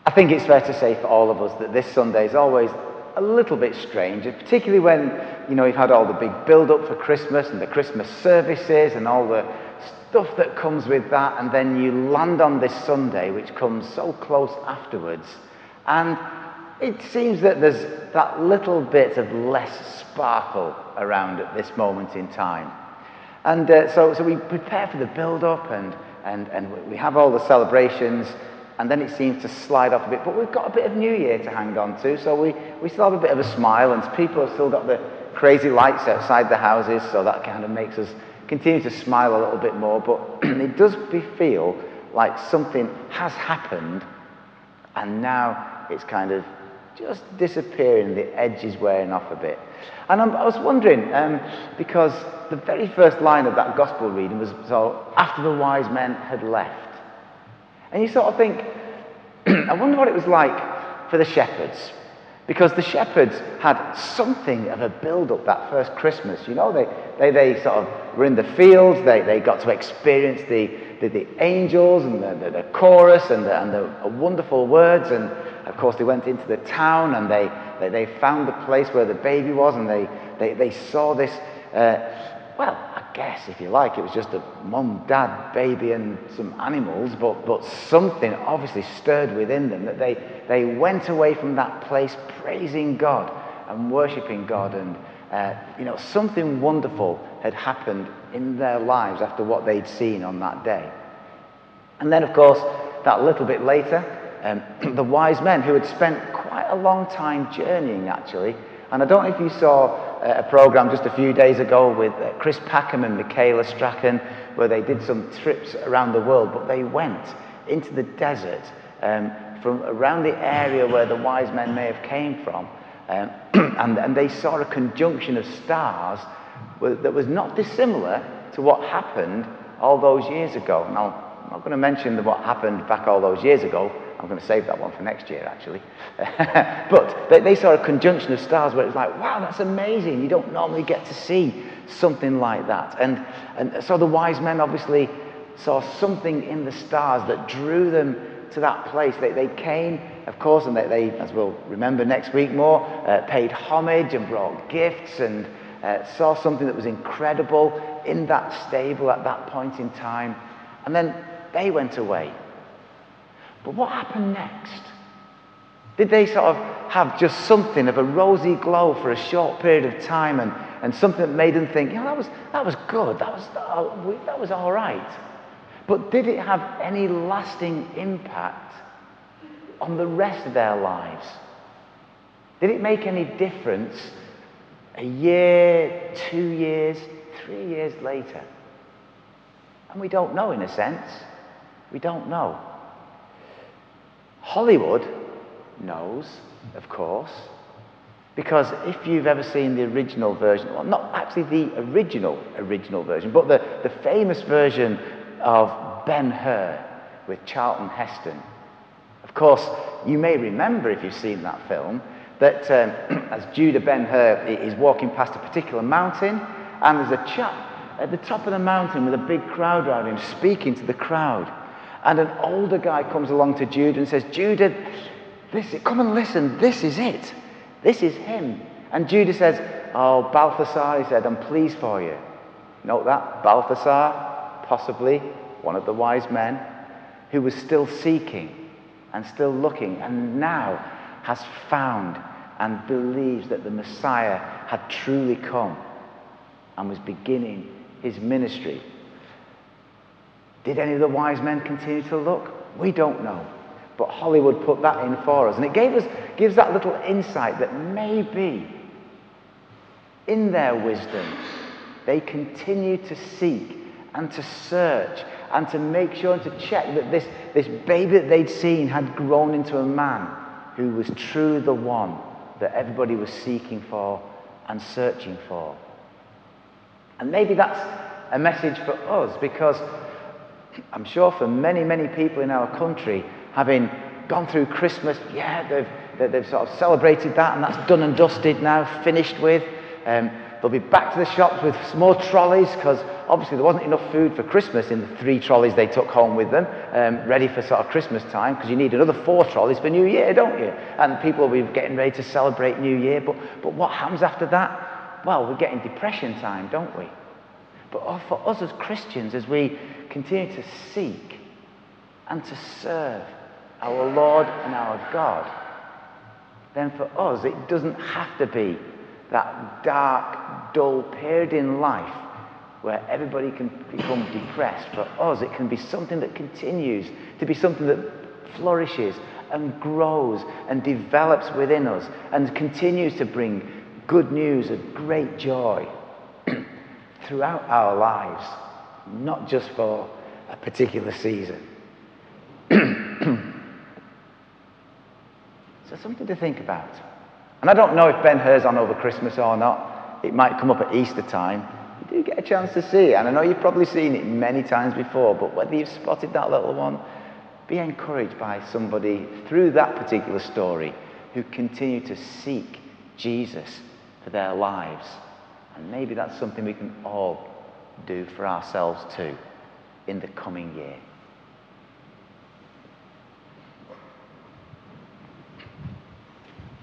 I think it's fair to say for all of us that this Sunday is always a little bit strange, particularly when, you've had all the big build-up for Christmas and the Christmas services and all the stuff that comes with that, and then you land on this Sunday, which comes so close afterwards, and it seems that there's that little bit of less sparkle around at this moment in time. And so we prepare for the build-up, and we have all the celebrations, and then it seems to slide off a bit. But we've got a bit of New Year to hang on to, so we still have a bit of a smile, and people have still got the crazy lights outside the houses, so that kind of makes us continue to smile a little bit more. But it does feel like something has happened, and now it's kind of just disappearing, the edge is wearing off a bit. And I was wondering, because the very first line of that gospel reading was, so after the wise men had left. And you sort of think, I wonder what it was like for the shepherds. Because the shepherds had something of a build-up that first Christmas. They sort of were in the fields, they got to experience the angels and the chorus and the wonderful words, and of course they went into the town and they found the place where the baby was, and they saw this, well, I guess if you like, it was just a mum, dad, baby and some animals, but something obviously stirred within them, that they went away from that place praising God and worshipping God, and something wonderful had happened in their lives after what they'd seen on that day. And then, of course, that little bit later, the wise men, who had spent quite a long time journeying, actually. And I don't know if you saw a program just a few days ago with Chris Packham and Michaela Strachan, where they did some trips around the world, but they went into the desert from around the area where the wise men may have came from, and they saw a conjunction of stars that was not dissimilar to what happened all those years ago. Now, I'm not going to mention what happened back all those years ago. I'm going to save that one for next year, actually. But they saw a conjunction of stars where it was like, wow, that's amazing. You don't normally get to see something like that. And so the wise men obviously saw something in the stars that drew them to that place. They came, of course, and they, as we'll remember next week more, paid homage and brought gifts, and saw something that was incredible in that stable at that point in time. And then they went away. But what happened next? Did they sort of have just something of a rosy glow for a short period of time, and something that made them think, that was good, that was all right? But did it have any lasting impact on the rest of their lives? Did it make any difference a year, 2 years, 3 years later? And we don't know, in a sense. We don't know. Hollywood knows, of course, because if you've ever seen the original version, well, not actually the original version, but the famous version of Ben-Hur with Charlton Heston. Of course, you may remember, if you've seen that film, that as Judah Ben-Hur is walking past a particular mountain, and there's a chap at the top of the mountain with a big crowd around him speaking to the crowd. And an older guy comes along to Judah and says, Judah, come and listen, this is it. This is him. And Judah says, oh, Balthasar, he said, I'm pleased for you. Note that, Balthasar, possibly one of the wise men, who was still seeking and still looking, and now has found and believes that the Messiah had truly come and was beginning his ministry. Did any of the wise men continue to look? We don't know. But Hollywood put that in for us. And it gives that little insight that maybe in their wisdom they continue to seek and to search and to make sure and to check that this baby that they'd seen had grown into a man who was truly the one that everybody was seeking for and searching for. And maybe that's a message for us, because I'm sure for many, many people in our country, having gone through Christmas, they've sort of celebrated that, and that's done and dusted now, finished with. They'll be back to the shops with some more trolleys, because obviously there wasn't enough food for Christmas in the 3 trolleys they took home with them, ready for sort of Christmas time, because you need another 4 trolleys for New Year, don't you? And people will be getting ready to celebrate New Year, but what happens after that? Well, we're getting depression time, don't we? But for us as Christians, as we continue to seek and to serve our Lord and our God, then for us it doesn't have to be that dark, dull period in life where everybody can become depressed. For us, it can be something that continues to be something that flourishes and grows and develops within us and continues to bring good news of great joy throughout our lives, not just for a particular season. So something to think about. And I don't know if Ben-Hur's on over Christmas or not. It might come up at Easter time. You do get a chance to see it, and I know you've probably seen it many times before, but whether you've spotted that little one, be encouraged by somebody through that particular story who continue to seek Jesus for their lives. And maybe that's something we can all do for ourselves too in the coming year.